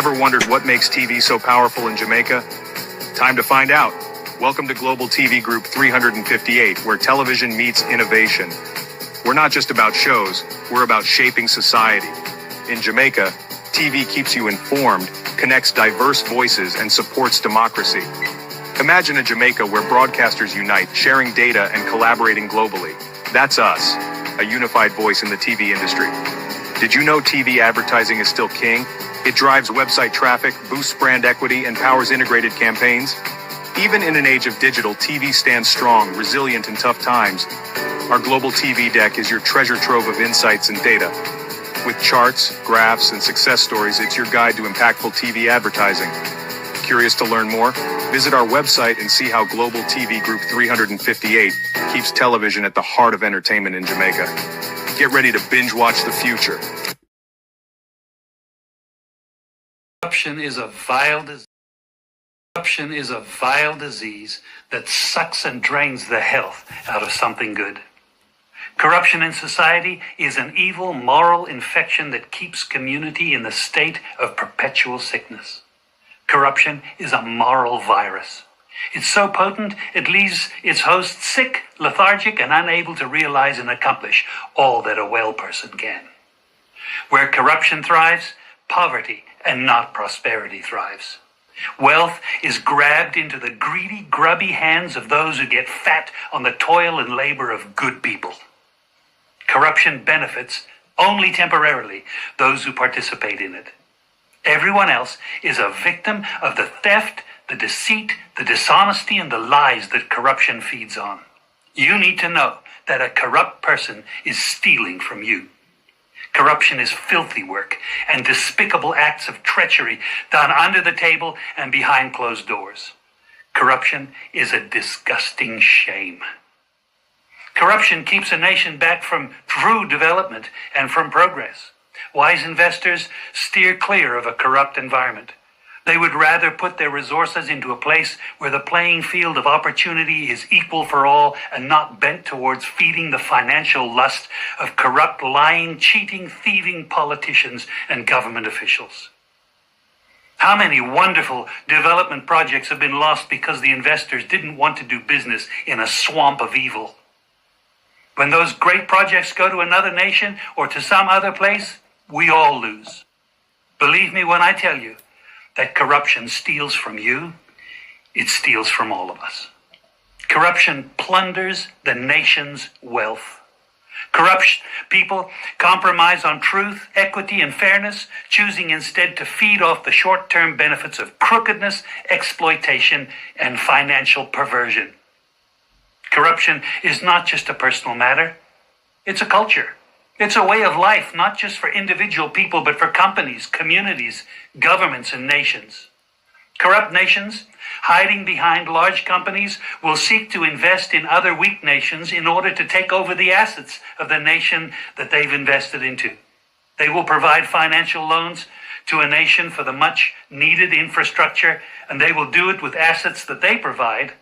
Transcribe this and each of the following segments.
Ever wondered what makes TV so powerful in Jamaica? Time to find out. Welcome to Global TV Group 358, where television meets innovation. We're not just about shows, we're about shaping society. In Jamaica, TV keeps you informed, connects diverse voices, and supports democracy. Imagine a Jamaica where broadcasters unite, sharing data and collaborating globally. That's us, a unified voice in the TV industry. Did you know TV advertising is still king? It drives website traffic, boosts brand equity, and powers integrated campaigns. Even in an age of digital, TV stands strong, resilient in tough times. Our global TV deck is your treasure trove of insights and data. With charts, graphs, and success stories, it's your guide to impactful TV advertising. Curious to learn more? Visit our website and see how Global TV Group 358 keeps television at the heart of entertainment in Jamaica. Get ready to binge watch the future. Corruption is a vile disease that sucks and drains the health out of something good. Corruption in society is an evil moral infection that keeps community in the state of perpetual sickness. Corruption is a moral virus. It's so potent, it leaves its host sick, lethargic, and unable to realize and accomplish all that a well person can. Where corruption thrives, poverty and not prosperity thrives. Wealth is grabbed into the greedy, grubby hands of those who get fat on the toil and labor of good people. Corruption benefits only temporarily those who participate in it. Everyone else is a victim of the theft, the deceit, the dishonesty, and the lies that corruption feeds on. You need to know that a corrupt person is stealing from you. Corruption is filthy work and despicable acts of treachery done under the table and behind closed doors. Corruption is a disgusting shame. Corruption keeps a nation back from true development and from progress. Wise investors steer clear of a corrupt environment. They would rather put their resources into a place where the playing field of opportunity is equal for all and not bent towards feeding the financial lust of corrupt, lying, cheating, thieving politicians and government officials. How many wonderful development projects have been lost because the investors didn't want to do business in a swamp of evil? When those great projects go to another nation or to some other place, we all lose. Believe me when I tell you that corruption steals from you, it steals from all of us. Corruption plunders the nation's wealth. Corrupt people compromise on truth, equity, and fairness, choosing instead to feed off the short-term benefits of crookedness, exploitation, and financial perversion. Corruption is not just a personal matter, it's a culture. It's a way of life, not just for individual people, but for companies, communities, governments, and nations. Corrupt nations, hiding behind large companies, will seek to invest in other weak nations in order to take over the assets of the nation that they've invested into. They will provide financial loans to a nation for the much-needed infrastructure, and they will do it with assets that they provide.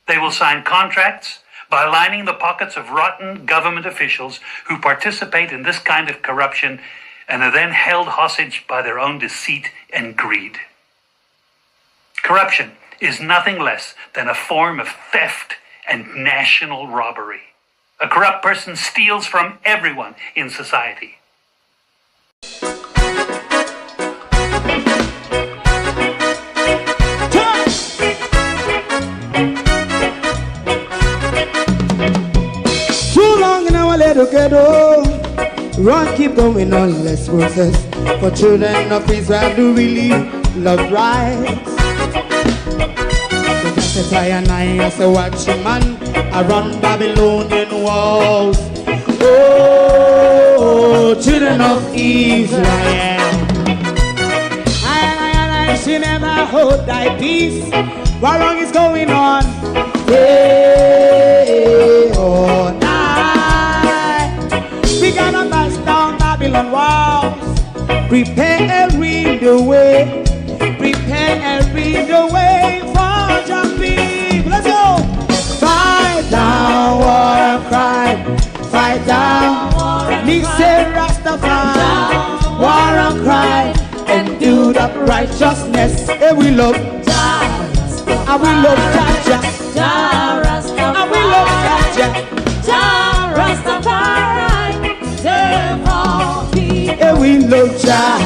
They will sign contracts by lining the pockets of rotten government officials who participate in this kind of corruption and are then held hostage by their own deceit and greed. Corruption is nothing less than a form of theft and national robbery. A corrupt person steals from everyone in society. Ghetto, run, keep going on, let's process. For children of Israel do really love rights. So just as I and I as a watching man around Babylonian walls. Oh, children of Israel, I should never hold thy peace. What wrong is going on? Hey, oh, we gonna bust down Babylon walls. Prepare and read the way. Prepare and read the way for your people. Let's go. Fight down, war and cry. Fight down, me say Rastafari. War and cry and do up righteousness. Hey, we love Jah, and we love Jah, and we love Jah, Jah Rastafari, serve all people. hey, we love Jah,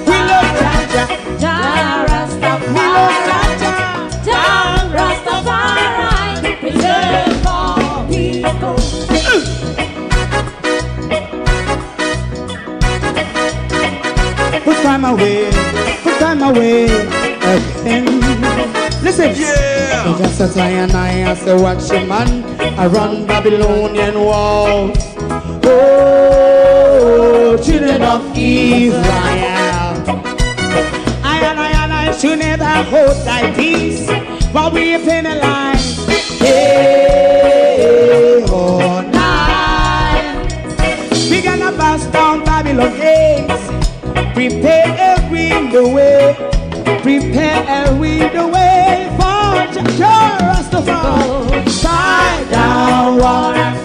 we love Jah, Jah we love Jah. Jah Rastafari, preserve all people. Put time away again. Listen, Yeah! so just as I and I as a watchman, I run Babylonian walls. Oh, children of Israel, I should never hold thy peace while we are penalized. Hey, oh, night. We gonna bust down Babylon gates. Prepare the way. Prepare the way for Jah Rastafari. Fight down war and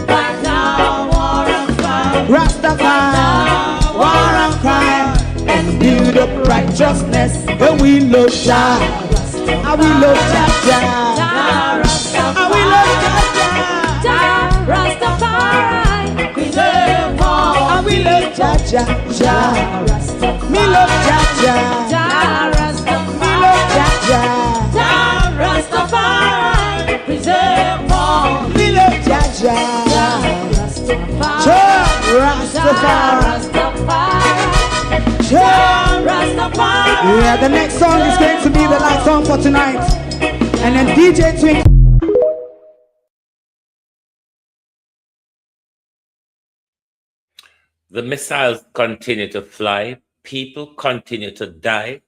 Fight down war and fight. Rastafari, war and crime, and build up righteousness. And we love Jah, and we love Jah, Jah and we love Rastafari, Jah, Jah Rastafari, preserve all and we love Jah, Jah. Me love Jah, Jah me love Jah, Jah Rastafari, preserve all. me love Jah, Jah Rastafari, Jah Rastafari, Jah. Rastafari. Yeah, the next song is going to be the last song for tonight. And then DJ Twink. The missiles continue to fly. People continue to die.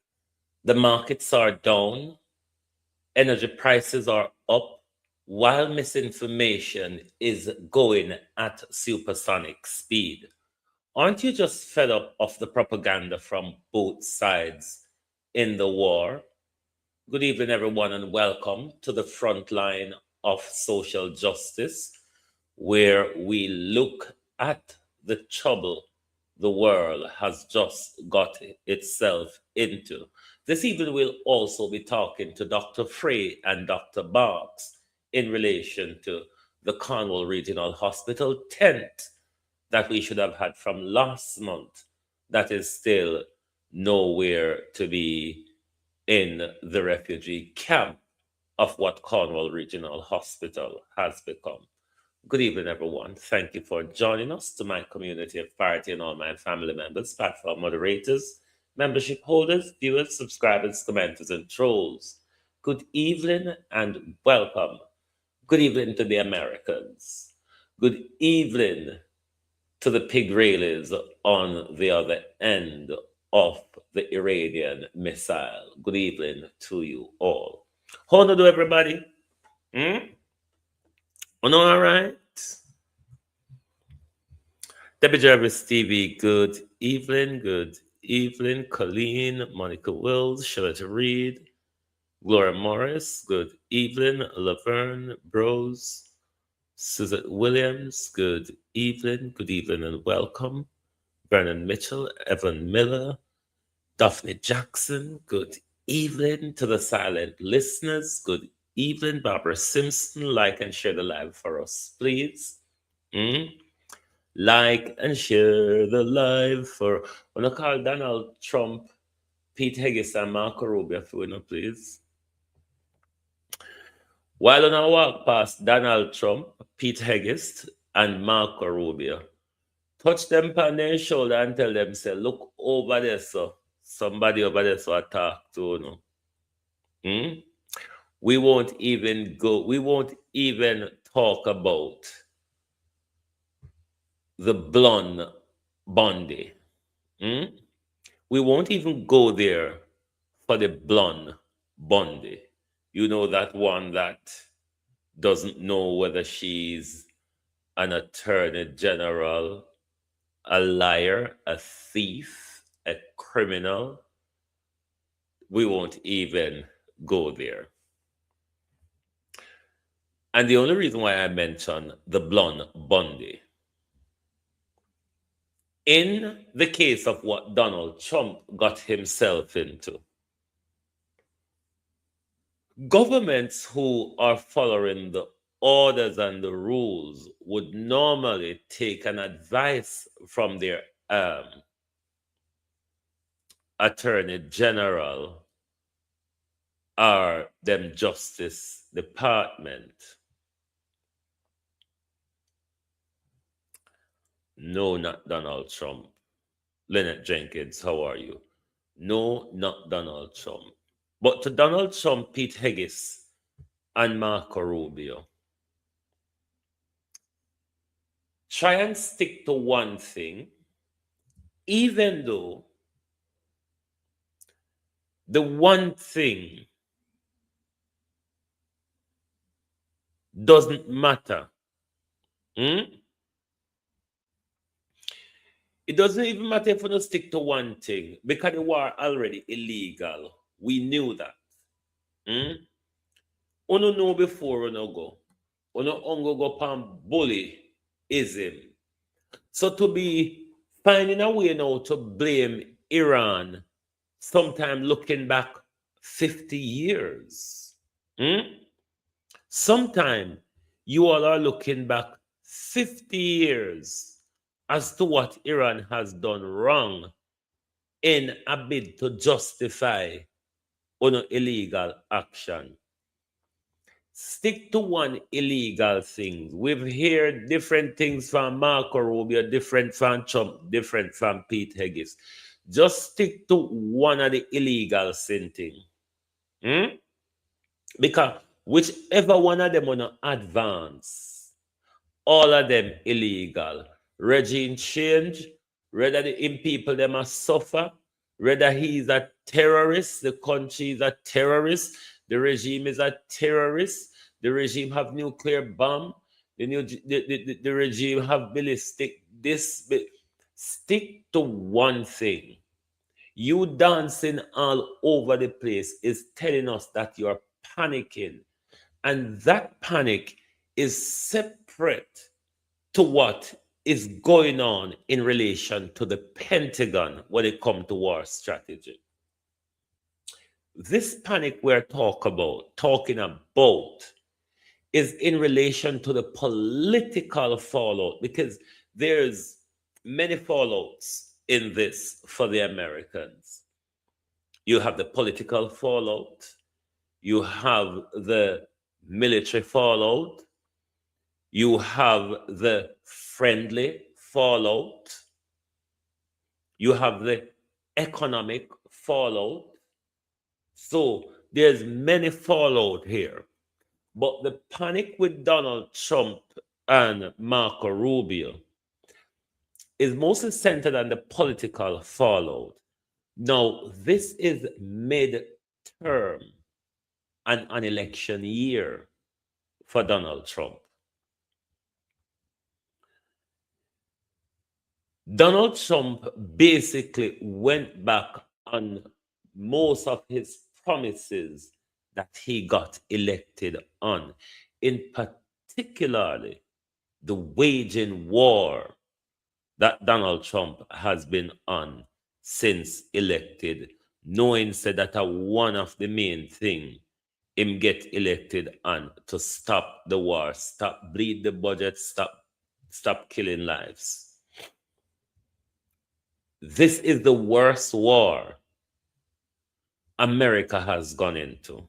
The markets are down. Energy prices are up. While misinformation is going at supersonic speed. Aren't you just fed up of the propaganda from both sides in the war? Good evening, everyone, and welcome to the front line of social justice, where we look at the trouble the world has just got itself into. This evening, we'll also be talking to Dr. Frey and Dr. Barks in relation to the Cornwall Regional Hospital tent that we should have had from last month that is still nowhere to be in the refugee camp of what Cornwall Regional Hospital has become. Good evening, everyone. Thank you for joining us, to my community of party and all my family members, platform moderators, membership holders, viewers, subscribers, commenters, and trolls. Good evening and welcome. Good evening to the Americans. Good evening to the pig railies on the other end of the Iranian missile. Good evening to you all. How do everybody? All right. Debbie Jarvis TV, good evening. Good evening. Colleen, Monica Wills, Charlotte Reed, Gloria Morris, good evening. Laverne Bros, Suzette Williams, good evening and welcome. Vernon Mitchell, Evan Miller, Daphne Jackson, good evening to the silent listeners. Good evening, Barbara Simpson. Like and share the live for us, please. Like and share the live for, I want to call Donald Trump, Pete Heges, and Marco Rubio, if you will, please. While on our walk past Donald Trump, Pete Heges, and Marco Rubio, touch them on their shoulder and tell them, say, look over there, so somebody over there so I talk to you. We won't even talk about the blonde Bondi. We won't even go there for the blonde Bondi. You know, that one that doesn't know whether she's an attorney general, a liar, a thief, a criminal. We won't even go there. And the only reason why I mention the blonde Bondi in the case of what Donald Trump got himself into, governments who are following the orders and the rules would normally take an advice from their attorney general or them justice department. No, not Donald Trump. Lynette Jenkins, how are you? No, not Donald Trump. But to Donald Trump, Pete Heges, and Marco Rubio, try and stick to one thing, even though the one thing doesn't matter. It doesn't even matter if we don't stick to one thing, because the war already illegal. We knew that. Uno know before uno go. Uno ongo go pan bullyism. So to be finding a way now to blame Iran, sometime looking back 50 years. Sometime you all are looking back 50 years as to what Iran has done wrong in a bid to justify an illegal action. Stick to one illegal thing. We've heard different things from Marco Rubio, different from Trump, different from Pete Heges. Just stick to one of the illegal sin thing. Because whichever one of them want to advance, all of them illegal. Regime change, whether the people them are suffer, whether he is a terrorist, the country is a terrorist, the regime is a terrorist, the regime have nuclear bomb, the regime have ballistic this. Stick to one thing. You dancing all over the place is telling us that you're panicking. And that panic is separate to what is going on in relation to the Pentagon when it comes to war strategy. This panic we're talking about is in relation to the political fallout, because there's many fallouts in this for the Americans. You have the political fallout, you have the military fallout, you have the friendly fallout, you have the economic fallout. So there's many fallout here. But the panic with Donald Trump and Marco Rubio is mostly centered on the political fallout. Now, this is mid-term and an election year for Donald Trump. Donald Trump basically went back on most of his promises that he got elected on, in particularly the waging war that Donald Trump has been on since elected, knowing said that one of the main thing him get elected on to stop the war, stop bleed the budget, stop killing lives. This is the worst war America has gone into.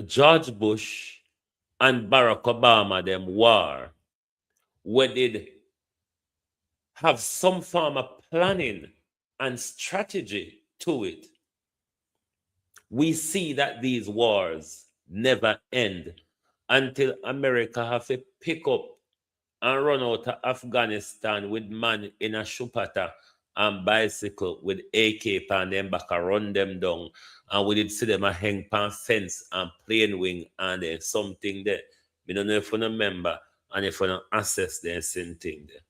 George Bush and Barack Obama, them war, where did have some form of planning and strategy to it. We see that these wars never end until America have to pick up and run out of Afghanistan with man in a shupata and bicycle with AK pan them back and run them down. And we did see them a hang pan fence and plane wing and there's something there. We don't know if you remember and if you don't access the same thing there.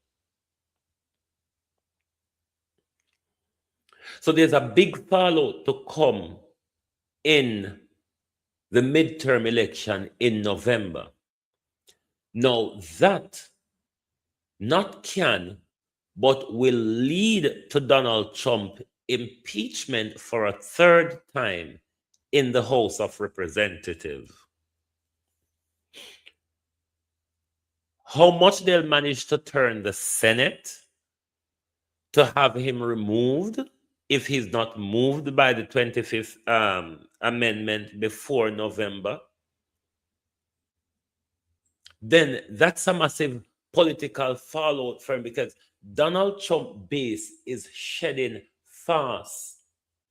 So there's a big fallout to come in the midterm election in November. Now that not can, but will lead to Donald Trump impeachment for a third time in the House of Representatives. How much they'll manage to turn the Senate to have him removed if he's not moved by the 25th amendment before November, then that's a massive political fallout for him, because Donald Trump base is shedding fast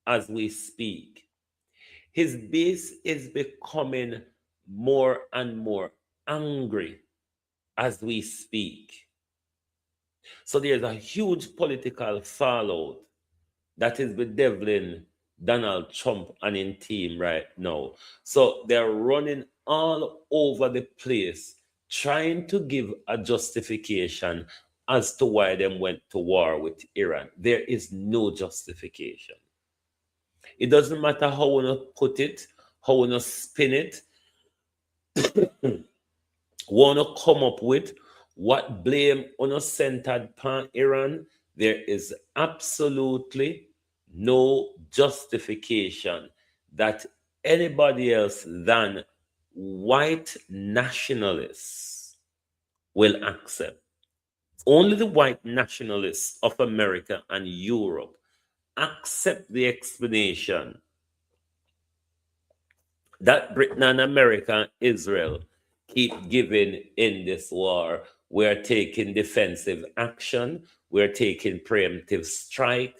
as we speak. His base is becoming more and more angry as we speak. So there's a huge political fallout that is bedeviling Donald Trump and his team right now. So they're running all over the place, trying to give a justification as to why they went to war with Iran. There is no justification. It doesn't matter how we put it, how we spin it, want to come up with what blame centered upon Iran. There is absolutely no justification that anybody else than white nationalists will accept. Only the white nationalists of America and Europe accept the explanation that Britain and America and Israel keep giving in this war. We're taking defensive action. We're taking preemptive strike.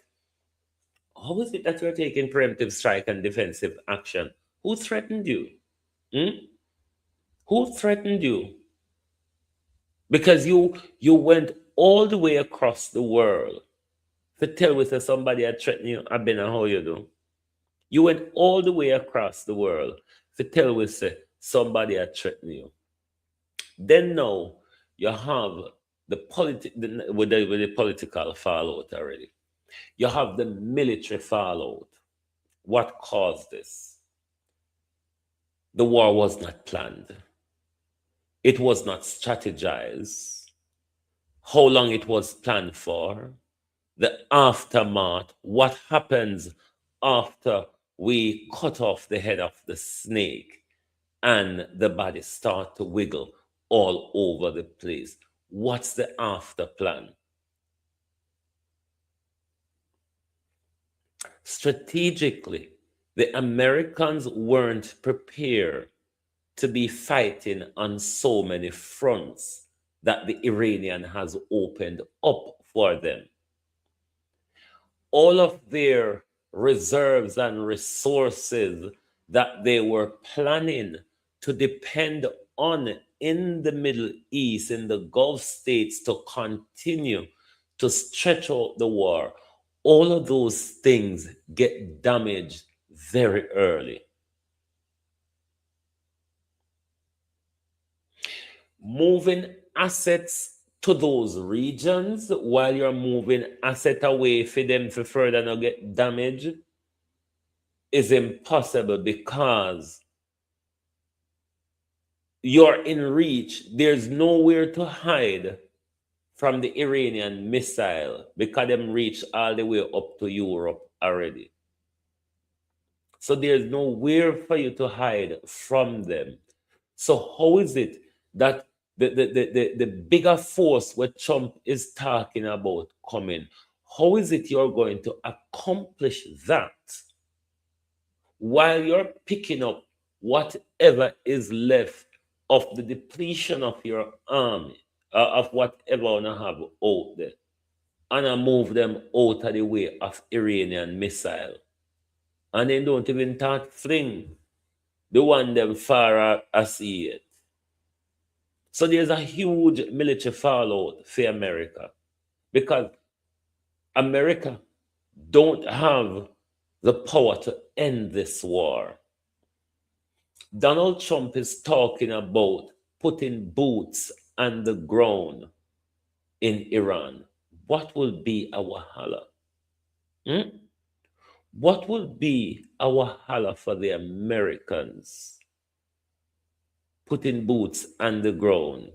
How is it that we're taking preemptive strike and defensive action? Who threatened you? Who threatened you? Because you went all the way across the world to tell with somebody had threatened you. I've been how you do. You went all the way across the world to tell with somebody had threatened you. Then now you have with the political fallout already. You have the military fallout. What caused this? The war was not planned. It was not strategized. How long it was planned for? The aftermath. What happens after we cut off the head of the snake and the body start to wiggle all over the place? What's the after plan? Strategically, the Americans weren't prepared to be fighting on so many fronts that the Iranian has opened up for them. All of their reserves and resources that they were planning to depend on in the Middle East, in the Gulf states, to continue to stretch out the war, all of those things get damaged very early. Moving assets to those regions while you're moving asset away for them to further not get damaged is impossible, because you're in reach. There's nowhere to hide from the Iranian missile, because them reach all the way up to Europe already. So there's nowhere for you to hide from them. So how is it that the bigger force what Trump is talking about coming, how is it you're going to accomplish that while you're picking up whatever is left of the depletion of your army, of whatever you have out there, and move them out of the way of Iranian missile? And then don't even start fling the one them far as it. So there's a huge military fallout for America, because America don't have the power to end this war. Donald Trump is talking about putting boots on the ground in Iran. What will be our holla? What will be our holla for the Americans putting boots on the ground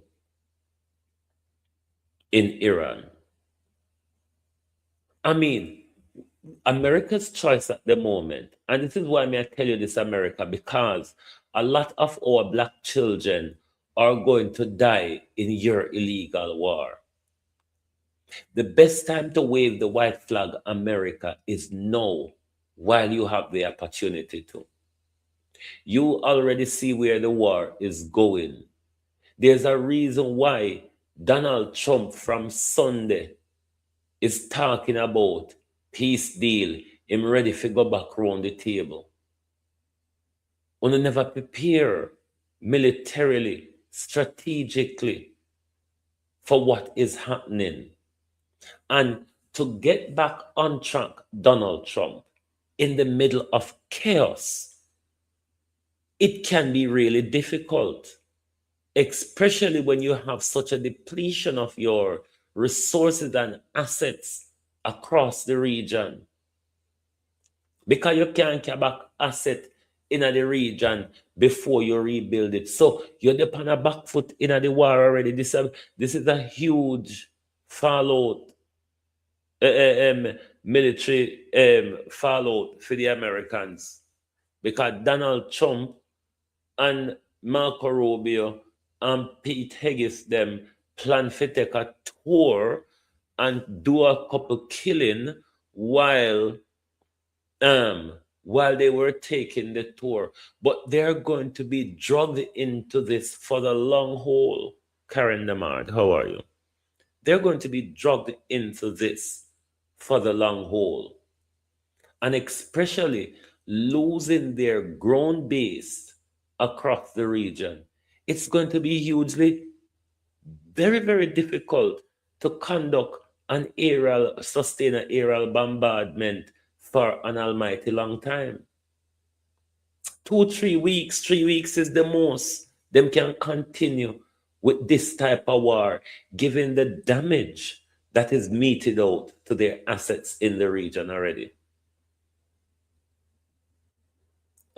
in Iran. I mean, America's choice at the moment, and this is why I tell you this, America, because a lot of our black children are going to die in your illegal war. The best time to wave the white flag, America, is now, while you have the opportunity to. You already see where the war is going. There's a reason why Donald Trump from Sunday is talking about peace deal. Him ready to go back around the table. Wanna never prepare militarily, strategically for what is happening. And to get back on track, Donald Trump, in the middle of chaos, it can be really difficult, especially when you have such a depletion of your resources and assets across the region. Because you can't get back asset in the region before you rebuild it. So you're on a back foot in the war already. This is a huge fallout, military fallout for the Americans. Because Donald Trump and Marco Rubio and Pete Heges them plan to take a tour and do a couple killing while they were taking the tour. But they're going to be drugged into this for the long haul. Karen Namard, how are you? They're going to be drugged into this for the long haul. And especially losing their ground base across the region. It's going to be hugely, very, very difficult to conduct sustain an aerial bombardment for an almighty long time. 3 weeks is the most them can continue with this type of war, given the damage that is meted out to their assets in the region already.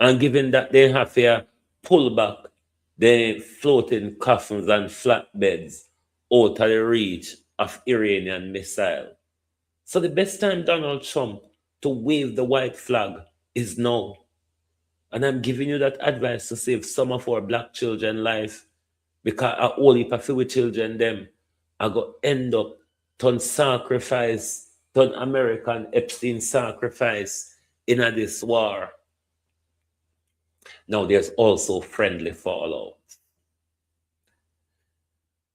And given that they have to pull back the floating coffins and flatbeds out of the reach of Iranian missile. So the best time, Donald Trump, to wave the white flag is now. And I'm giving you that advice to save some of our black children life, because a whole heap of our children them are going to end up ton American Epstein sacrifice in this war. Now there's also friendly fallout.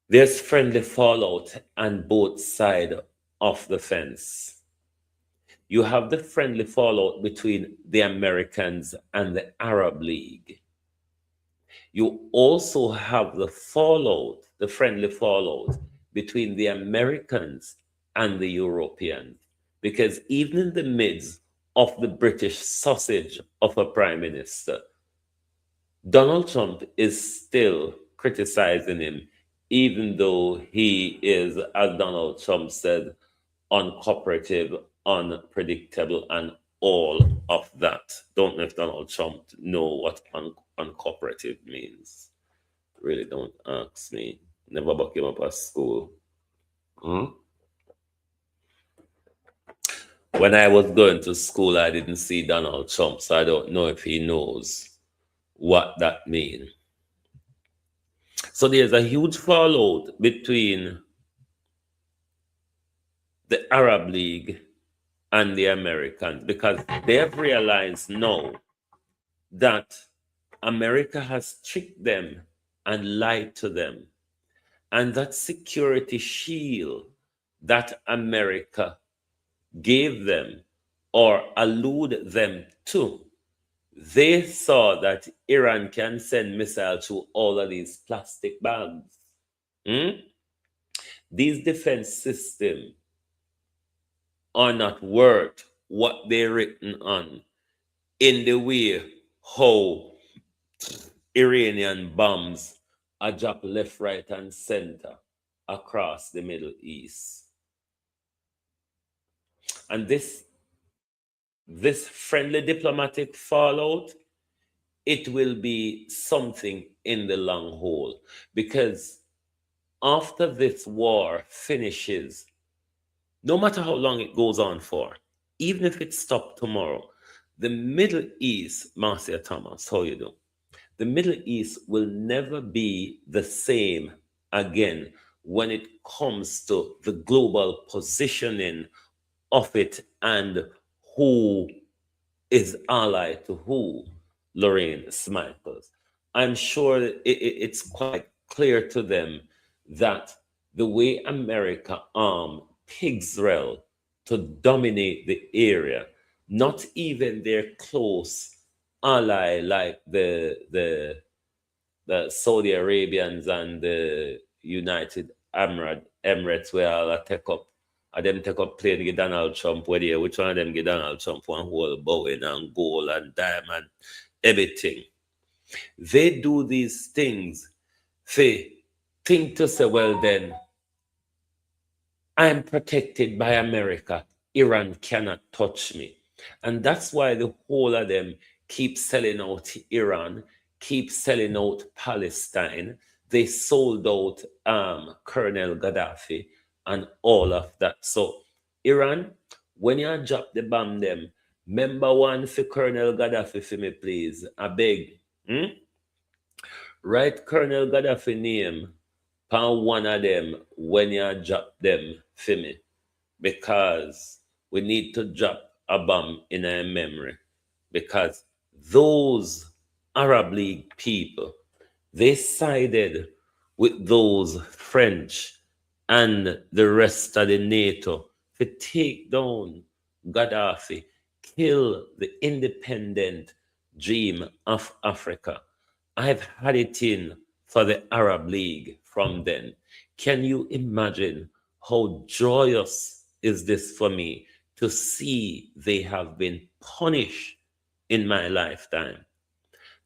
There's friendly fallout on both sides of the fence. You have the friendly fallout between the Americans and the Arab League. You also have the friendly fallout between the Americans and the Europeans. Because even in the midst of the British sausage of a prime minister, Donald Trump is still criticizing him, even though he is, as Donald Trump said, uncooperative, unpredictable, and all of that. Don't know if Donald Trump know what uncooperative means. Really don't ask me. Never buck him up at school. When I was going to school, I didn't see Donald Trump, so I don't know if he knows what that means. So there's a huge fallout between the Arab League and the Americans, because they have realized now that America has tricked them and lied to them. And that security shield that America gave them or allude them to, they saw that Iran can send missiles to all of these plastic bags. These defense systems are not worth what they're written on, in the way how Iranian bombs are dropped left, right, and center across the Middle East. And this friendly diplomatic fallout, it will be something in the long haul, because after this war finishes, no matter how long it goes on for, even if it stopped tomorrow, the Middle East, Marcia Thomas, how you do? The Middle East will never be the same again when it comes to the global positioning of it and who is allied to who, Lorraine Smichaels. I'm sure that it's quite clear to them that the way America armed Israel to dominate the area, not even their close ally like the Saudi Arabians and the United Emirates where all take up them take up plane get Donald Trump where they which one of them get Donald Trump one whole Boeing and gold and diamond everything. They do these things. They think to say, well then, I'm protected by America. Iran cannot touch me. And that's why the whole of them keep selling out Iran, keep selling out Palestine. They sold out Colonel Gaddafi and all of that. So Iran, when you drop the bomb them, remember one for Colonel Gaddafi for me, please. I beg. Write Colonel Gaddafi name on one of them when you drop them for me. Because we need to drop a bomb in our memory. Because those Arab League people, they sided with those French and the rest of the NATO to take down Gaddafi, kill the independent dream of Africa. I've had it in for the Arab League from then. Can you imagine how joyous is this for me to see they have been punished in my lifetime?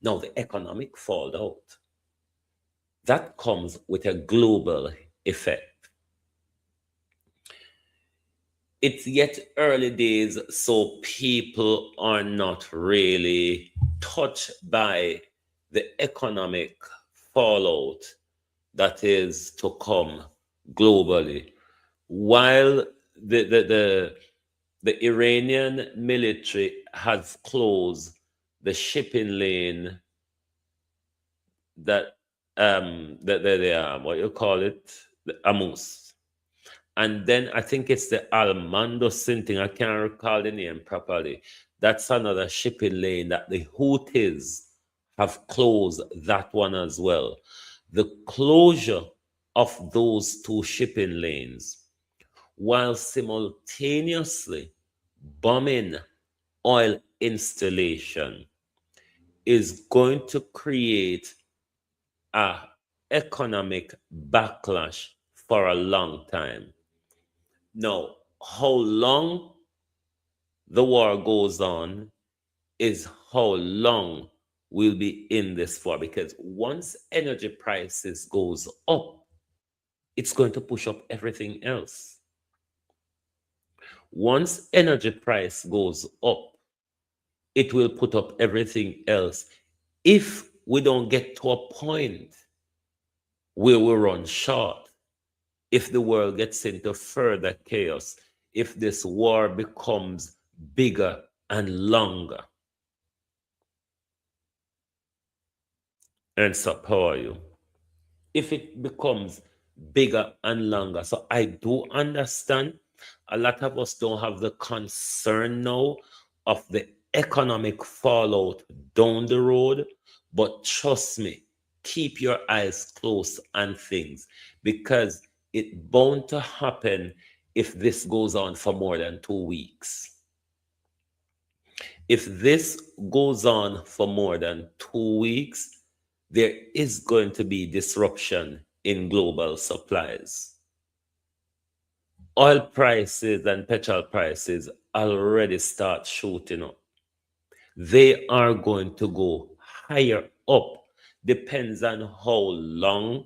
Now, the economic fallout, that comes with a global effect. It's yet early days, so people are not really touched by the economic fallout that is to come globally. While the Iranian military has closed the shipping lane that what you call it, the Amos. And then I think it's the Almando thing. I can't recall the name properly. That's another shipping lane that the Houthis have closed that one as well. The closure of those two shipping lanes, while simultaneously bombing oil installation, is going to create a economic backlash for a long time. Now, how long the war goes on is how long we'll be in this for, because once energy prices goes up, it's going to push up everything else. Once energy price goes up, it will put up everything else. If we don't get to a point where we run short, if the world gets into further chaos, if this war becomes bigger and longer. And so, how are you? If it becomes bigger and longer. So I do understand a lot of us don't have the concern now of the economic fallout down the road, but trust me, keep your eyes closed on things, because it's bound to happen if this goes on for more than 2 weeks. If this goes on for more than 2 weeks, there is going to be disruption in global supplies. Oil prices and petrol prices already start shooting up. They are going to go higher up. Depends on how long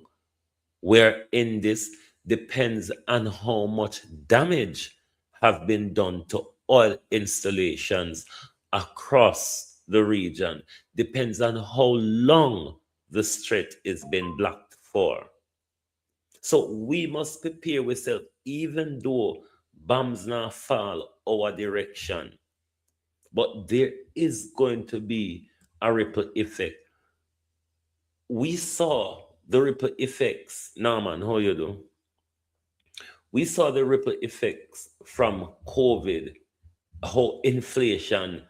we're in this, depends on how much damage have been done to oil installations across the region, depends on how long the strait is been blocked for. So we must prepare ourselves, even though bombs now fall our direction. But there is going to be a ripple effect. We saw the ripple effects. Norman, how you do? We saw the ripple effects from COVID, how inflation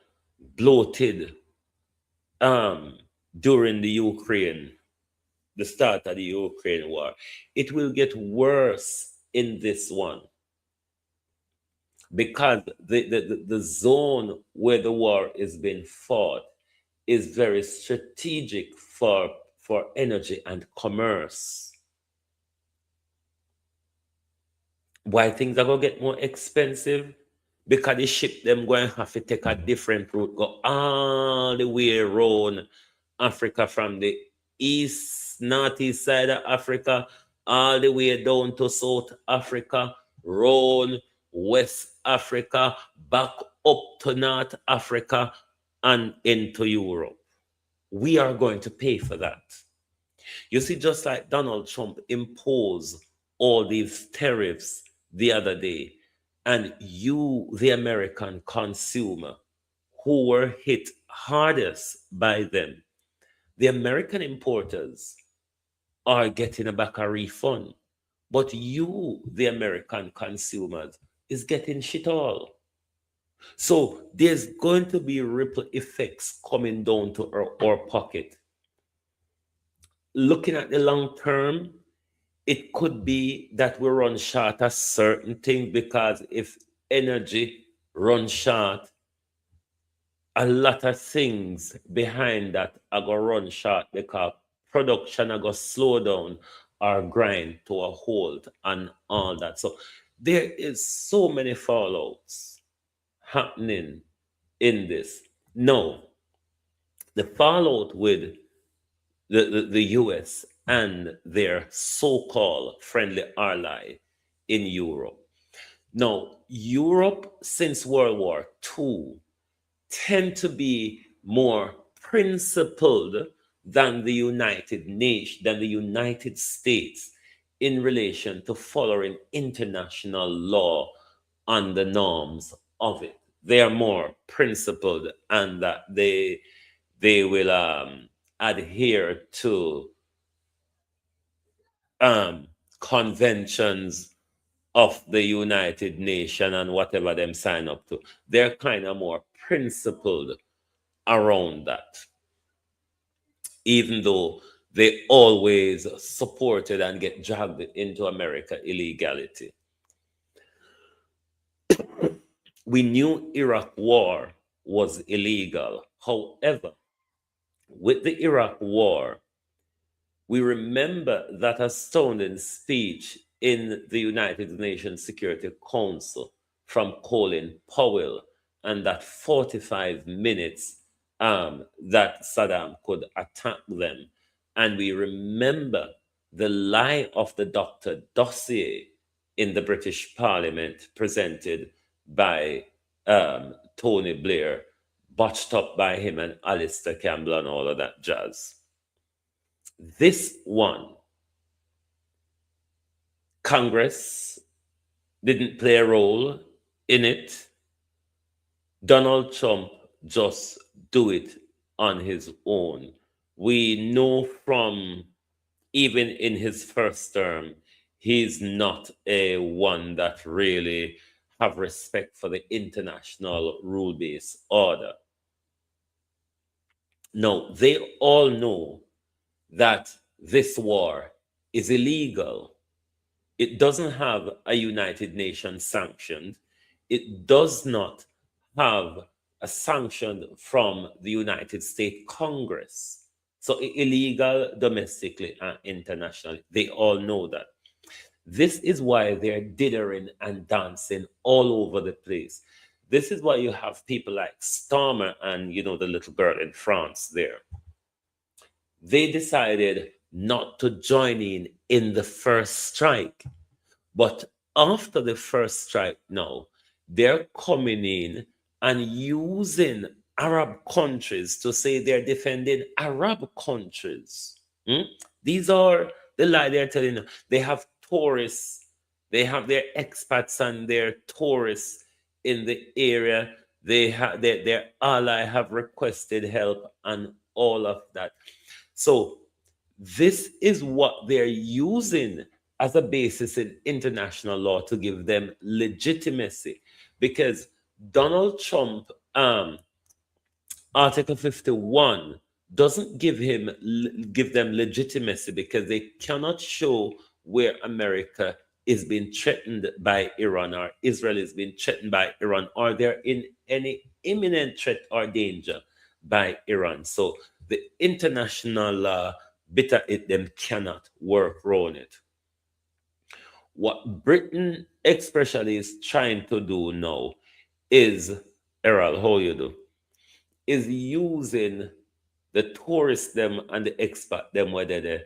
bloated um, during the start of the Ukraine war. It will get worse in this one because the zone where the war is being fought is very strategic for energy and commerce. Why things are gonna get more expensive? Because the ship them going to have to take a different route, go all the way around Africa from the northeast side of Africa, all the way down to South Africa, round West Africa, back up to North Africa, and into Europe. We are going to pay for that. You see, just like Donald Trump imposed all these tariffs the other day, and you, the American consumer, who were hit hardest by them, the American importers are getting back a refund, but you, the American consumers, is getting shit all. So there's going to be ripple effects coming down to our pocket. Looking at the long term, it could be that we run short of certain things, because if energy runs short, a lot of things behind that are going to run short, because production are going to slow down or grind to a halt and all that. So there is so many fallouts happening in this. Now, the fallout with the US and their so-called friendly ally in Europe. Now, Europe since World War II tend to be more principled than the United States in relation to following international law and the norms of it. They are more principled, and that they will adhere to conventions of the United Nations and whatever them sign up to. They're kind of more principled around that, even though they always supported and get dragged into America illegality. We knew Iraq war was illegal. However, with the Iraq war, we remember that astounding speech in the United Nations Security Council from Colin Powell, and that 45 minutes that Saddam could attack them. And we remember the lie of the Dr. dossier in the British Parliament presented by Tony Blair, botched up by him and Alistair Campbell and all of that jazz. This one, Congress didn't play a role in it. Donald Trump just do it on his own. We know from even in his first term, he's not a one that really have respect for the international rule-based order. No, they all know that this war is illegal. It doesn't have a United Nations sanction. It does not have a sanction from the United States Congress. So illegal domestically and internationally. They all know that. This is why they're dithering and dancing all over the place. This is why you have people like Starmer and, the little girl in France there. They decided not to join in the first strike. But after the first strike now, they're coming in and using Arab countries to say they're defending Arab countries. These are the lie they're telling you. They have tourists, they have their expats and their tourists in the area. They have their ally have requested help and all of that. So this is what they're using as a basis in international law to give them legitimacy, because Donald Trump, Article 51 doesn't give them legitimacy because they cannot show where America is being threatened by Iran, or Israel is being threatened by Iran, or they're in any imminent threat or danger by Iran. So the international law bit of it, them cannot work around it. What Britain especially is trying to do now is, Errol, how you do, is using the tourists them and the expat them where they're there,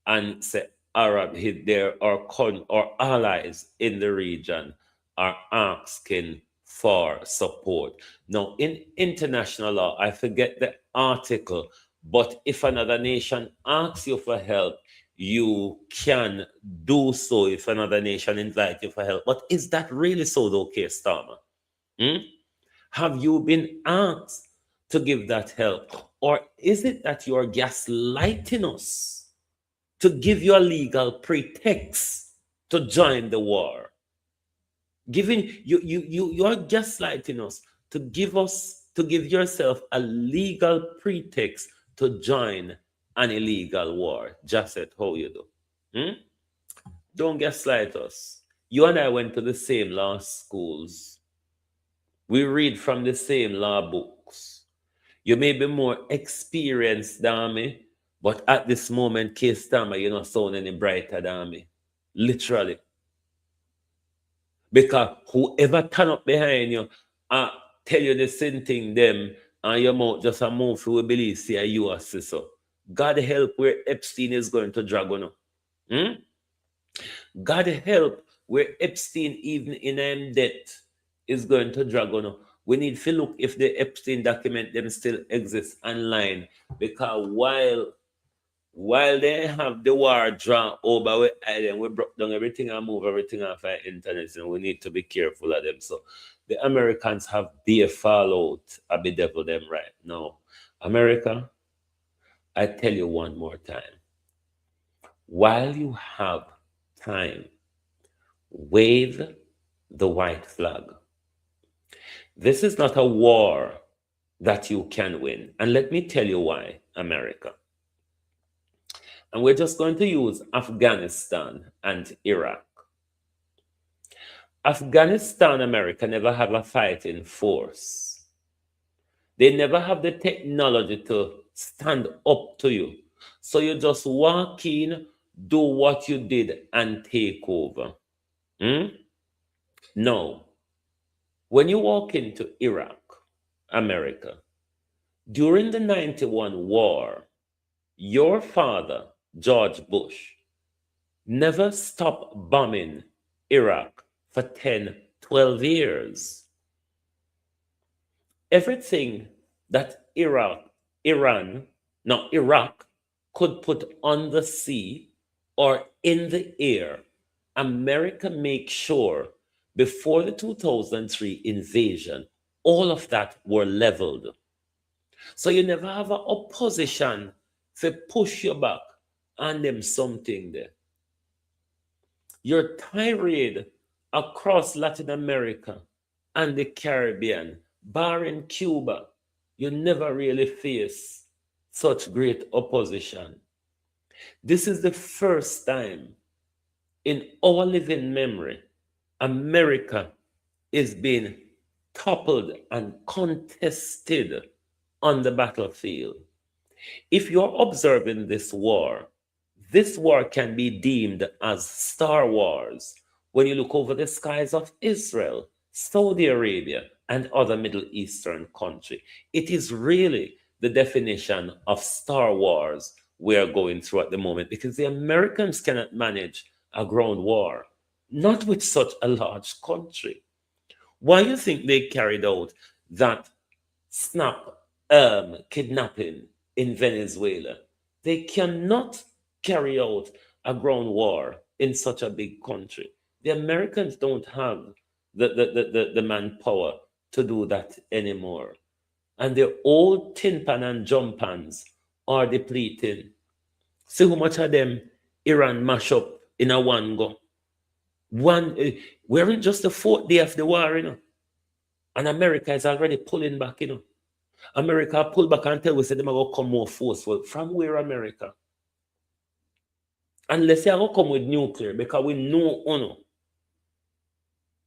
and say Arab hit there, or allies in the region are asking for support. Now, in international law, I forget the article, but if another nation asks you for help, you can do so if another nation invites you for help. But is that really so though, Keir Starmer? Have you been asked to give that help? Or is it that you're gaslighting us to give you a legal pretext to join the war? You're gaslighting us to give yourself a legal pretext to join an illegal war. Just how you do. Don't gaslight us. You and I went to the same law schools. We read from the same law books. You may be more experienced than me, but at this moment, Keir Starmer, you're not sound any brighter than me. Literally. Because whoever turn up behind you tell you the same thing, them, and your mouth just a move through believe, say you are so. God help where Epstein is going to drag on. God help where Epstein, even in debt, is going to drag on. We need to look if the Epstein document them still exists online, because while they have the war drawn over with island, we broke down everything and move everything off our internet, and we need to be careful of them. So the Americans have beer fallout of the devil them right now. America, I tell you one more time, while you have time, wave the white flag. This is not a war that you can win. And let me tell you why, America. And we're just going to use Afghanistan and Iraq. Afghanistan, America never have a fighting force. They never have the technology to stand up to you. So you just walk in, do what you did, and take over. No. When you walk into Iraq, America, during the 91 war, your father, George Bush, never stopped bombing Iraq for 10, 12 years. Everything that Iraq could put on the sea or in the air, America makes sure before the 2003 invasion, all of that were leveled. So you never have an opposition to push you back and them something there. Your tirade across Latin America and the Caribbean, barring Cuba, you never really face such great opposition. This is the first time in our living memory America is being toppled and contested on the battlefield. If you're observing this war can be deemed as Star Wars when you look over the skies of Israel, Saudi Arabia, and other Middle Eastern countries. It is really the definition of Star Wars we're going through at the moment, because the Americans cannot manage a ground war, not with such a large country. Why do you think they carried out that kidnapping in Venezuela? They cannot carry out a ground war in such a big country. The Americans don't have the manpower to do that anymore. And the old tin pan and jump pans are depleting. See how much of them Iran mash up in a one go. We're in just the fourth day of the war, and America is already pulling back, America pull back and tell we say them are going to come more forceful. From where, America? Unless they are going to come with nuclear, because we know,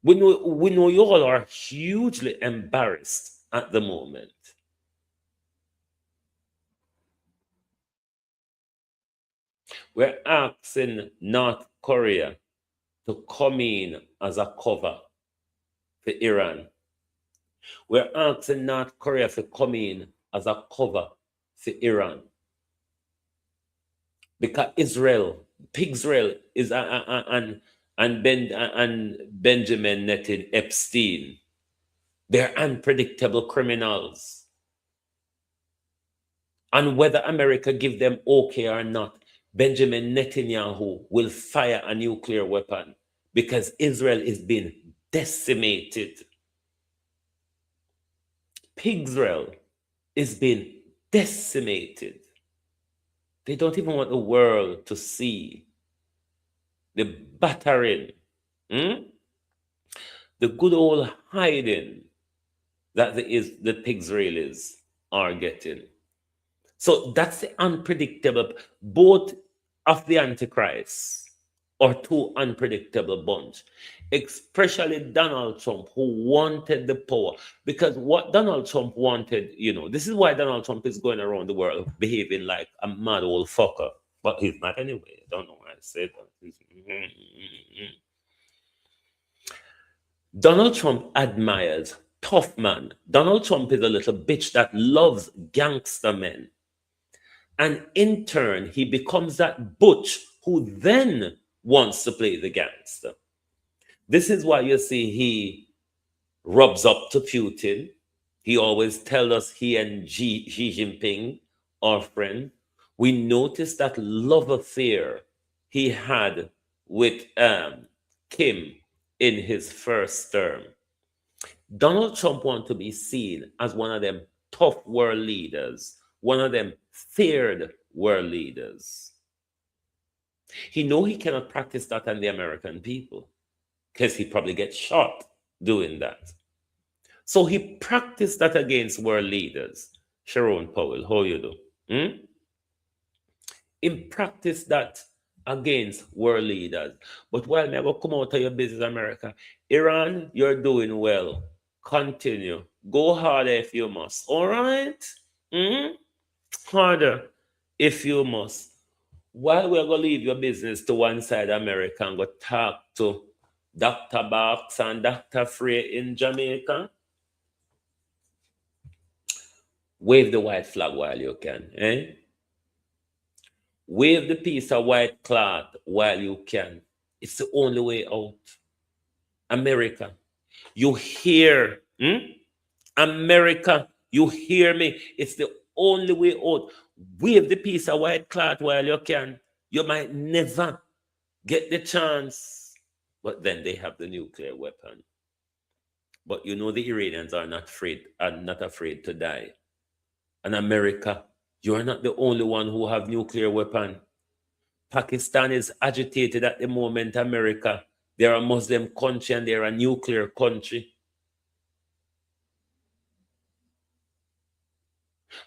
we know you all are hugely embarrassed at the moment. We're asking North Korea to come in as a cover for Iran. We're asking North Korea to come in as a cover for Iran. Because Israel is and Benjamin Netanyahu Epstein, they're unpredictable criminals. And whether America give them okay or not, Benjamin Netanyahu will fire a nuclear weapon because Israel is being decimated. Israel is being decimated. They don't even want the world to see the battering, the good old hiding that the Israelis are getting. So that's the unpredictable. Both of the Antichrist are two unpredictable bunch, especially Donald Trump, who wanted the power. Because what Donald Trump wanted, this is why Donald Trump is going around the world behaving like a mad old fucker. But he's not anyway. I don't know why I said that. Donald Trump admires tough man. Donald Trump is a little bitch that loves gangster men. And in turn, he becomes that butch who then wants to play the gangster. This is why you see he rubs up to Putin. He always tells us he and Xi Jinping are friends. We noticed that love affair he had with Kim in his first term. Donald Trump wants to be seen as one of them tough world leaders, one of them feared world leaders. He know he cannot practice that on the American people because he probably gets shot doing that. So he practiced that against world leaders. Sharon Powell, how you do? He practiced that against world leaders. But while me go come out of your business, America, Iran, you're doing well. Continue. Go harder if you must. All right? Harder if you must. While we're going to leave your business to one side, America, and go talk to Dr. Box and Dr. Frey in Jamaica. Wave the white flag while you can, Wave the piece of white cloth while you can. It's the only way out. America, you hear? America, you hear me? It's the only way out. Wave the piece of white cloth while you can. You might never get the chance. But then they have the nuclear weapon. But the Iranians are not afraid to die. And America, you are not the only one who have nuclear weapon. Pakistan is agitated at the moment, America. They're a Muslim country and they're a nuclear country.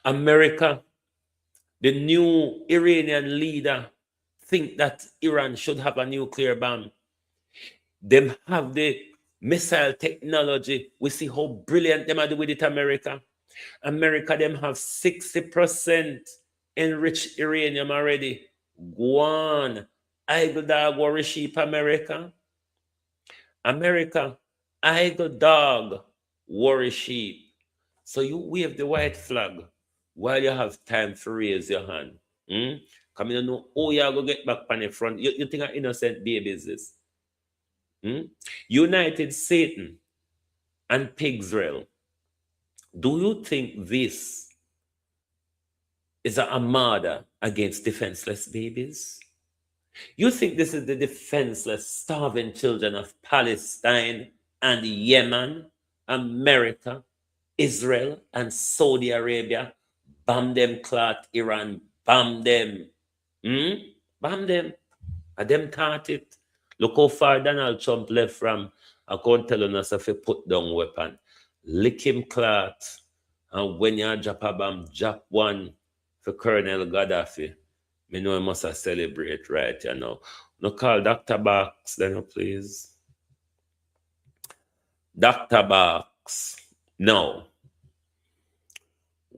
America, the new Iranian leader think that Iran should have a nuclear bomb. Them have the missile technology. We see how brilliant them are doing with it, America. America, them have 60% enriched uranium already. Go on. Idle dog, worry sheep, America. America, idle dog, worry sheep. So you wave the white flag while you have time to raise your hand. Come in, know, you're going to get back on the front. You think an innocent baby is this? United Satan and Pig'Srael. Do you think this is an armada against defenseless babies? You think this is the defenseless, starving children of Palestine and Yemen, America, Israel, and Saudi Arabia? Bomb them, clot Iran, bomb them. Bomb them. And them thought it. Look how far Donald Trump left from account telling us if he put down weapon. Lick him clot. And when you drop a bomb, drop one for Colonel Gaddafi. Me know I must have celebrate right, you know. No call Dr. Box, then please. Dr. Box. No.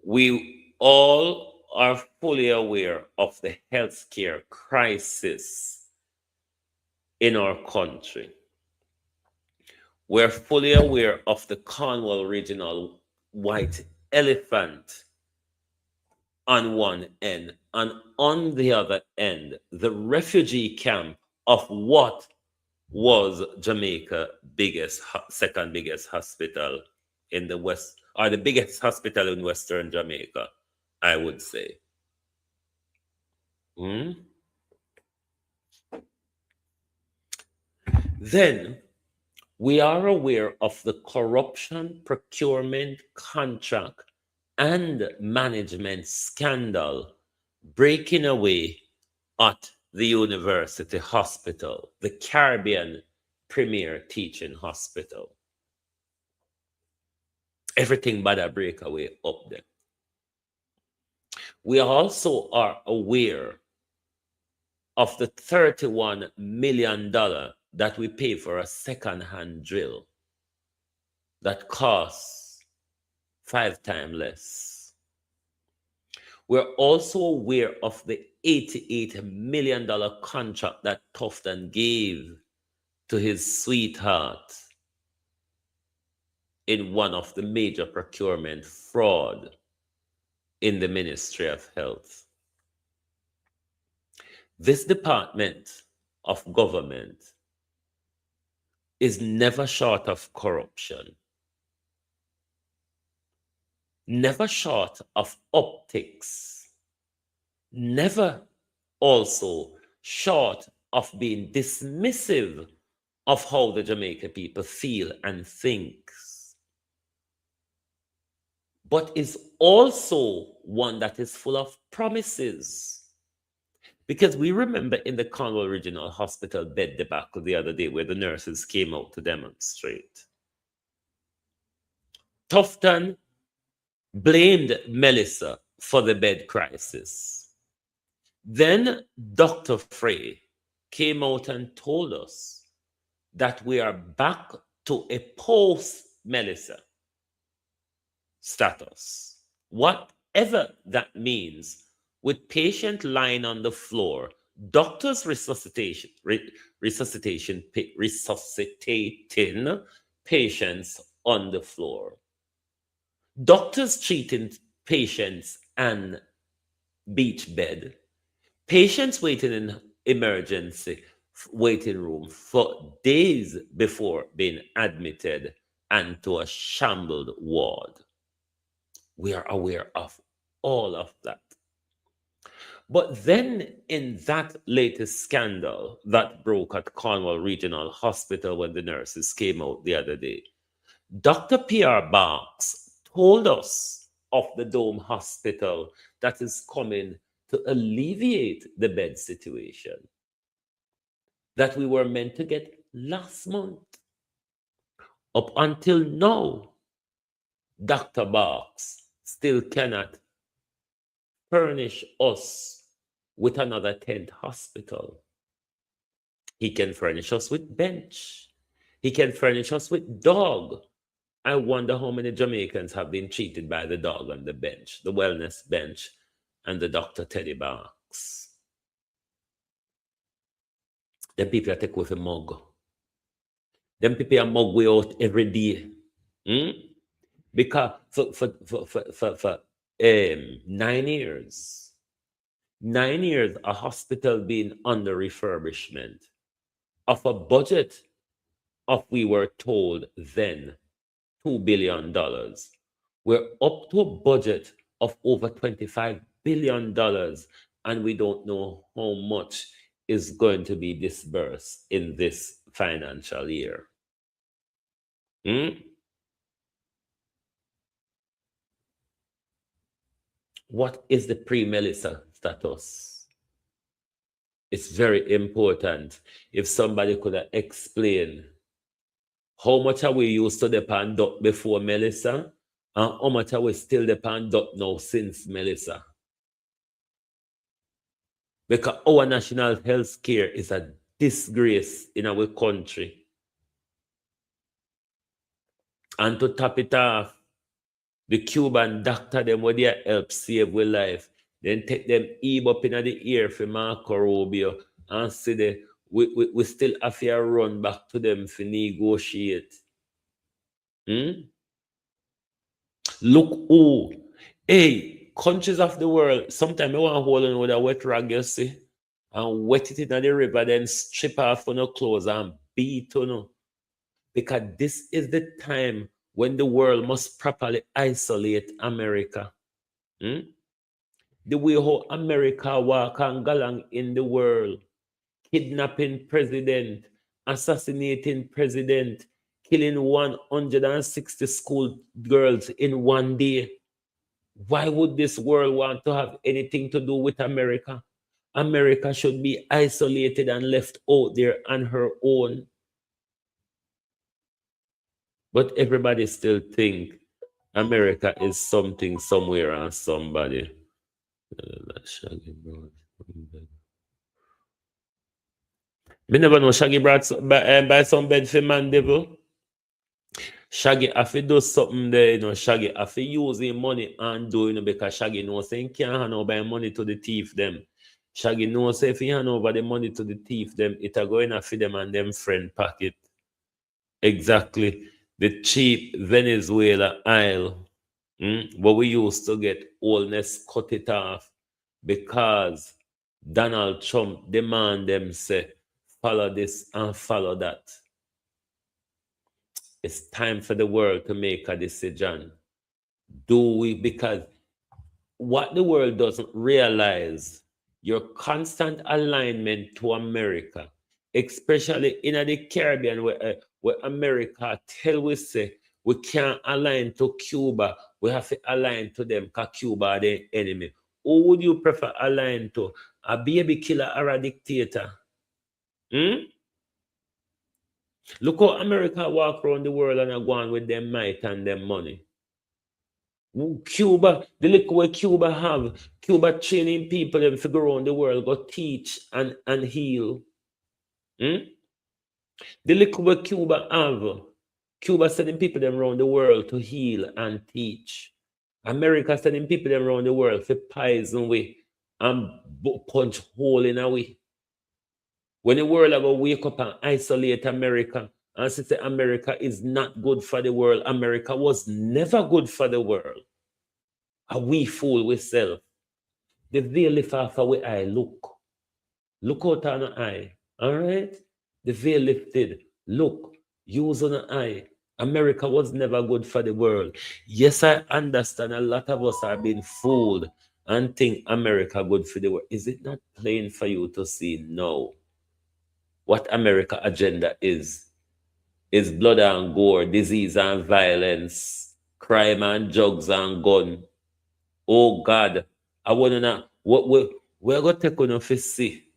We all are fully aware of the healthcare crisis in our country. We're fully aware of the Cornwall Regional White Elephant on one end, and on the other end, the refugee camp of what was Jamaica's second biggest hospital in the West, or the biggest hospital in Western Jamaica, I would say. Then we are aware of the corruption, procurement, contract, and management scandal breaking away at the university hospital, the Caribbean premier teaching hospital. Everything but a breakaway up there. We also are aware of the $31 million that we pay for a second-hand drill that costs 5 times less. We're also aware of the $88 million contract that Tufton gave to his sweetheart in one of the major procurement fraud in the Ministry of Health. This department of government is never short of corruption, never short of optics, never also short of being dismissive of how the Jamaican people feel and think, but is also one that is full of promises. Because we remember in the Cornwall Regional Hospital bed debacle the other day where the nurses came out to demonstrate. Tufton blamed Melissa for the bed crisis. Then Dr. Frey came out and told us that we are back to a post-Melissa status, whatever that means, with patient lying on the floor, doctors resuscitating patients on the floor, doctors treating patients and beach bed, patients waiting in emergency waiting room for days before being admitted and to a shambled ward. We are aware of all of that. But then in that latest scandal that broke at Cornwall Regional Hospital when the nurses came out the other day, Dr. P.R. Barks told us of the Dome Hospital that is coming to alleviate the bed situation that we were meant to get last month. Up until now, Dr. Barks still cannot furnish us with another 10th hospital. He can furnish us with bench. He can furnish us with dog. I wonder how many Jamaicans have been treated by the dog on the bench, the wellness bench, and the Dr. Teddy Barks. Them people take with a mug. Them people are mug way out every day. Because for 9 years, a hospital being under refurbishment of a budget of, we were told then, $2 billion. We're up to a budget of over $25 billion, and we don't know how much is going to be disbursed in this financial year? What is the pre-Melissa status? It's very important. If somebody could explain how much are we used to depend before Melissa, and how much are we still depend now since Melissa? Because our national health care is a disgrace in our country. And to top it off, the Cuban doctor them where they help save with life, then take them eve up in the ear for Marco Rubio and say we still have to run back to them to negotiate. Look who, hey, countries of the world, sometimes I want to hold on with a wet rag, you see, and wet it in the river, then strip off on your clothes and beat on you. Because this is the time when the world must properly isolate America. The way how America walk and galang in the world, kidnapping president, assassinating president, killing 160 school girls in one day. Why would this world want to have anything to do with America? America should be isolated and left out there on her own. But everybody still think America is something somewhere and somebody. Me never know Shaggy brought buy some bed for man devil. Shaggy have to do something there, you know. Shaggy have to use his money and do, you know, because Shaggy knows he can't hand over money to the thief them. Shaggy knows if he hand over the money to the thief them, it'll go in for them and them friend pocket. Exactly. The cheap Venezuela oil, what we used to get, oldness cut it off because Donald Trump demand them say, follow this and follow that. It's time for the world to make a decision. Do we? Because what the world doesn't realize, your constant alignment to America, especially in the Caribbean, where America tell we say we can't align to Cuba, we have to align to them because Cuba are the enemy. Who would you prefer align to? A baby killer or a dictator? Look how America walk around the world and are going with their might and their money. Cuba, the look where Cuba have, Cuba training people them to go around the world, go teach and heal. The look where Cuba have, Cuba sending people them around the world to heal and teach. America sending people them around the world for poison way and punch hole in a way. When the world ever wake up and isolate America and say America is not good for the world, America was never good for the world. And we fool ourselves. The veil lift off our eye, look. Look out on the eye. All right? The veil lifted. Look. Use on the eye. America was never good for the world. Yes, I understand a lot of us are being fooled and think America good for the world. Is it not plain for you to see? No. What America agenda is blood and gore, disease and violence, crime and drugs and gun. Oh God, I want to know what we're going to take on to see.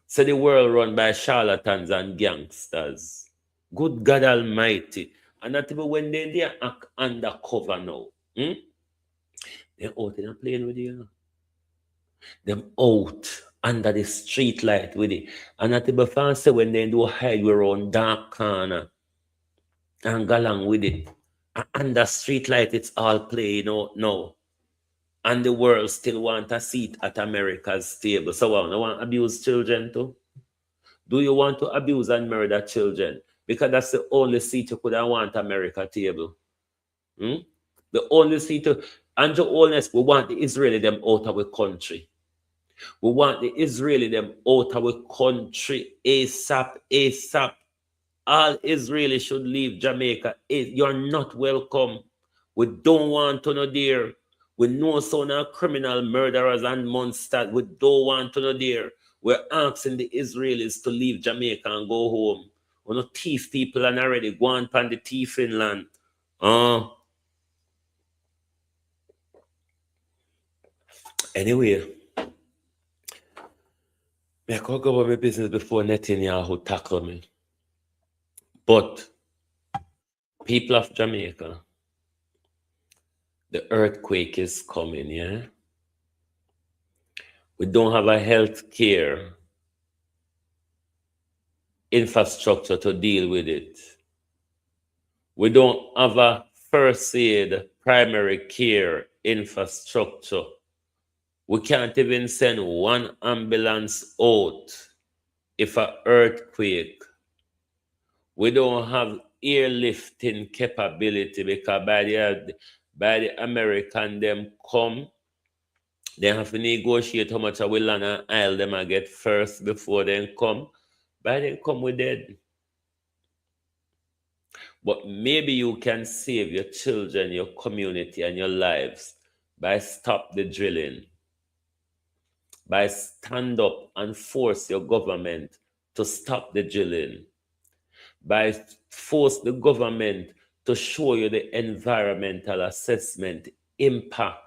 So the world run by charlatans and gangsters. Good God Almighty. And not even when they act undercover now. They're out in a plane with you. Them out under the street light with it. And at the fancy when they do hide around dark corner and go along with it. And under street light, it's all playing out now. And the world still want a seat at America's table. So I want to abuse children too? Do you want to abuse and murder children? Because that's the only seat you could want America table. The only seat and your oldness, we want the Israeli them out of the country. We want the Israeli them out of the country ASAP. All Israelis should leave Jamaica. You're not welcome. We don't want to know there. We know some of criminal murderers and monsters. We don't want to know there. We're asking the Israelis to leave Jamaica and go home. We no thief people and already go on pan the thiefing land. Anyway, I can't go about my business before Netanyahu tackle me. But people of Jamaica, the earthquake is coming, yeah? We don't have a health care infrastructure to deal with it. We don't have a first aid primary care infrastructure. We can't even send one ambulance out if an earthquake. We don't have airlifting capability because by the American them come, they have to negotiate how much I will land and aisle them and get first before they come. By then come, we dead. But maybe you can save your children, your community, and your lives by stop the drilling, by stand up and force your government to stop the drilling, by force the government to show you the environmental assessment impact.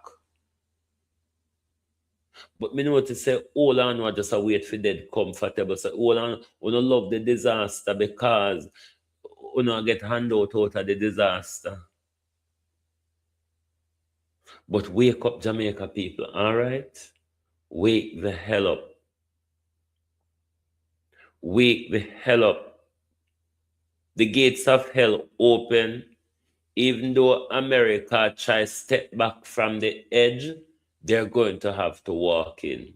But me know to say, all on we just wait for dead comfortable. So all on we don't love the disaster because we don't get handout out of the disaster. But wake up, Jamaica people, all right? Wake the hell up. Wake the hell up. The gates of hell open. Even though America tries to step back from the edge, they're going to have to walk in.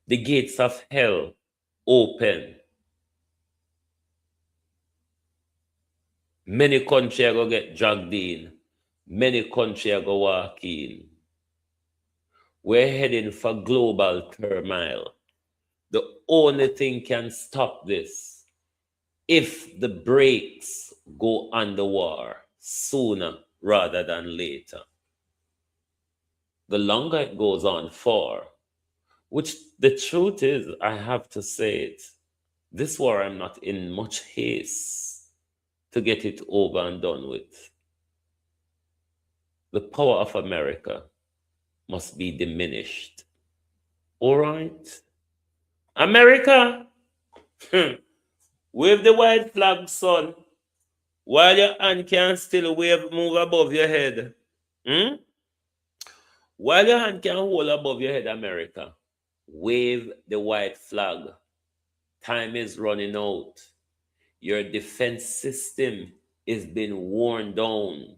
The gates of hell open. Many countries are going to get dragged in. Many countries are going to walk in. We're heading for global turmoil. The only thing can stop this if the brakes go on the war sooner rather than later. The longer it goes on for, which the truth is, I have to say it, this war I'm not in much haste to get it over and done with. The power of America must be diminished. All right? America, wave the white flag, son, while your hand can still move above your head. While your hand can hold above your head, America, wave the white flag. Time is running out. Your defense system is being worn down.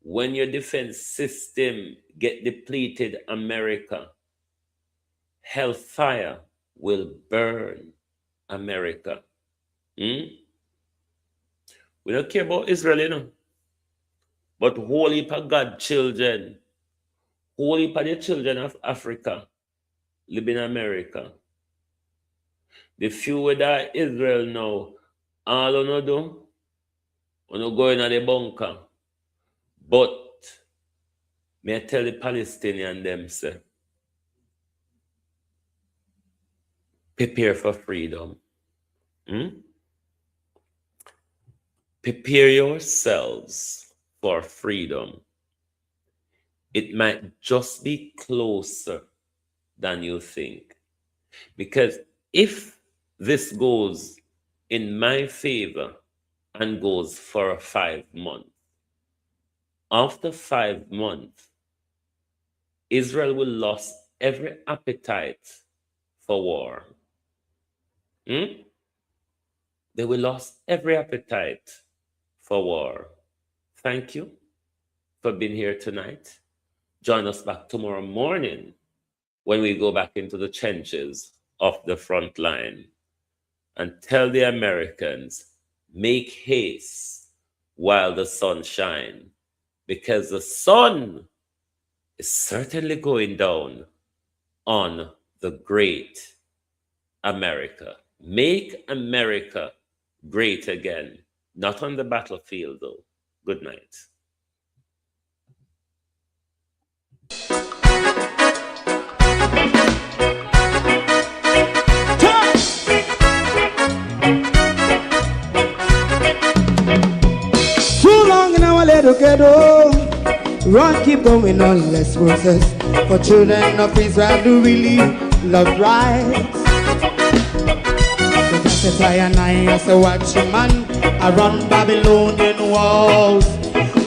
When your defense system get depleted, America, hellfire will burn America. We don't care about Israel, you know. But holy for God children, holy for the children of Africa, live in America. The few that Israel now, all you know do, you go in the bunker. But may I tell the Palestinians them say, prepare for freedom. Prepare yourselves for freedom. It might just be closer than you think. Because if this goes in my favor and goes for 5 months, after 5 months, Israel will lose every appetite for war. They will lose every appetite for war. Thank you for being here tonight. Join us back tomorrow morning when we go back into the trenches of the front line and tell the Americans, make haste while the sun shines, because the sun is certainly going down on the great America. Make America great again. Not on the battlefield, though. Good night. Too long in our little ghetto, run keep going on, let's process. For children of Israel do really love rights. So just a and I as a watching man, I run Babylonian walls.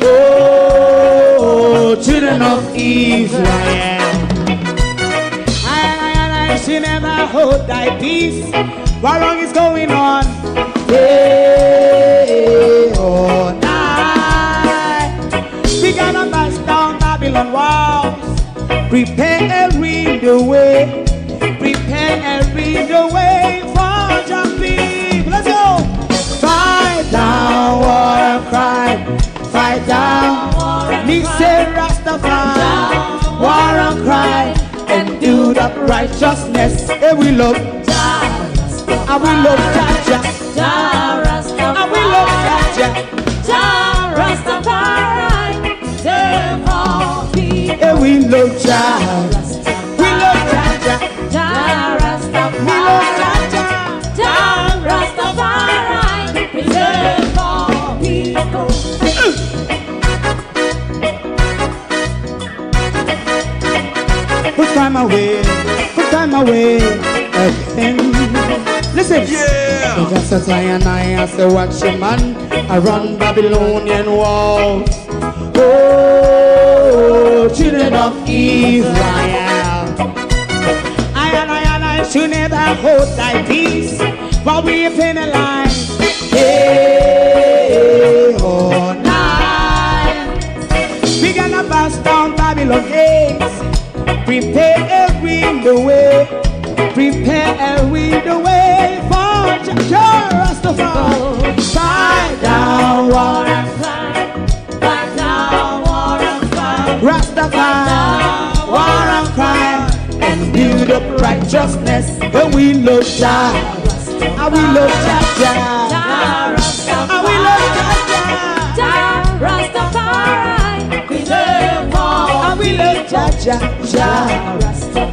Oh, children of Israel, I should never hold thy peace. What wrong is going on? Hey, oh, night. We gotta bust down Babylon walls. Prepare every the way. Prepare every the way for your people. Let's go. Fight down, war and crime. Fight down, listen Rastafari. War and crime and do the righteousness. And we love, and we love Jaja. And we love Jaja. And we love Jaja. We love Jaja. We love Jaja. Put time away again. Listen, yeah. Just as I and I as a watching man, I run Babylonian walls. Oh, children of Israel, I and I should never hold thy peace, while we penalize. Hey, oh, night, we gonna bust down Babylon gates. Prepare every the way. Prepare every the way for Rastafari. Fight down, war and crime. Fight down, war and crime. Rastafari, war and crime, and build up righteousness. And we love Jah, and we love Jah, and we love Jah, Rastafari. We love all, and we love Jah,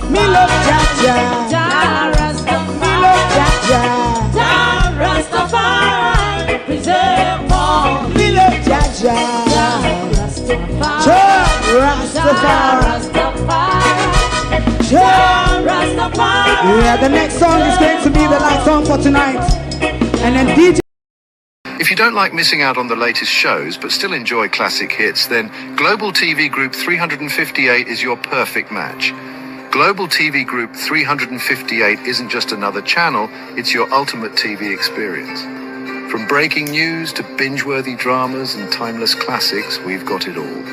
me love Jah, me love Jah, Rastafari, preserve all. Me love Jah, Rastafari. Yeah, the next song is going to be the last song for tonight, and then DJ. If you don't like missing out on the latest shows but still enjoy classic hits, then Global TV Group 358 is your perfect match. Global TV Group 358 isn't just another channel, it's your ultimate TV experience. From breaking news to binge-worthy dramas and timeless classics, we've got it all.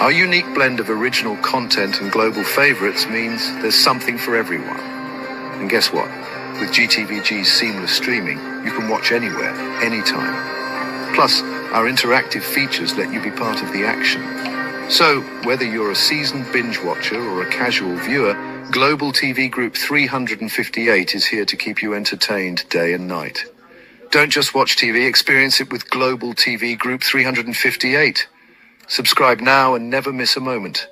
Our unique blend of original content and global favorites means there's something for everyone. And guess what? With GTVG's seamless streaming, you can watch anywhere, anytime. Plus, our interactive features let you be part of the action. So, whether you're a seasoned binge watcher or a casual viewer, Global TV Group 358 is here to keep you entertained day and night. Don't just watch TV, experience it with Global TV Group 358. Subscribe now and never miss a moment.